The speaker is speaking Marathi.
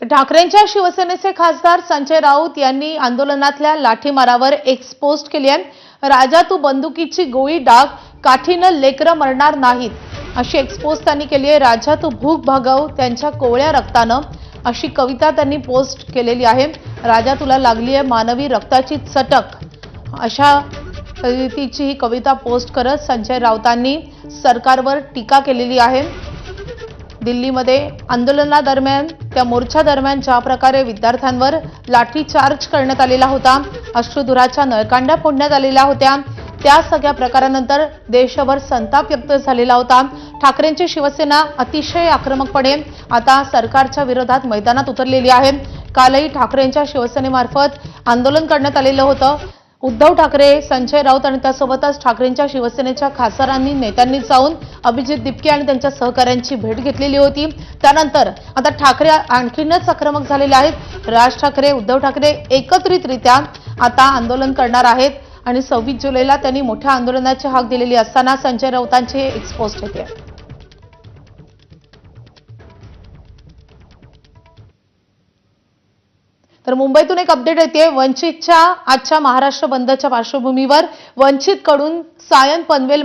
ठाकरेंच्या शिवसेनेचे खासदार संजय राऊत यांनी आंदोलनातल्या लाठीमारावर एक्स पोस्ट केली आहे. राजा तू बंदुकीची गोळी डाग, काठीनं लेकरं मरणार नाहीत अशी एक्स पोस्ट त्यांनी केली आहे. राजा तू भूक भागव त्यांच्या कोवळ्या रक्तानं अशी कविता त्यांनी पोस्ट केलेली आहे. राजा तुला लागली आहे मानवी रक्ताची चटक अशा रीतीची ही कविता पोस्ट करत संजय राऊतांनी सरकारवर टीका केलेली आहे. दिल्लीमध्ये आंदोलनादरम्यान त्या मोर्चा दरम्यान ज्या प्रकारे विद्यार्थ्यांवर लाठीचार्ज करण्यात आलेला होता, अश्रुधुराच्या नळकांड्या फोडण्यात आलेल्या होत्या, त्या सगळ्या प्रकारानंतर देशभर संताप व्यक्त झालेला होता. ठाकरेंची शिवसेना अतिशय आक्रमकपणे आता सरकारच्या विरोधात मैदानात उतरलेली आहे. कालही ठाकरेंच्या शिवसेनेमार्फत आंदोलन करण्यात आलेलं होतं. उद्धव ठाकरे, संजय राऊत आणि त्यासोबतच ठाकरेंच्या शिवसेनेच्या खासदारांनी नेत्यांनी जाऊन अभिजित दिपके आणि त्यांच्या सहकाऱ्यांची भेट घेतलेली होती. त्यानंतर आता ठाकरे आणखीनच आक्रमक झालेले आहेत. राज ठाकरे, उद्धव ठाकरे एकत्रितरित्या आता आंदोलन करणार आहेत आणि 26 जुलैला त्यांनी मोठ्या आंदोलनाची हाक दिलेली असताना संजय राऊतांची एक्स पोस्ट येते. तर मुंबईतून एक अपडेट येते. वंचितच्या आजच्या महाराष्ट्र बंदच्या पार्श्वभूमीवर वंचितकडून सायन पनवेल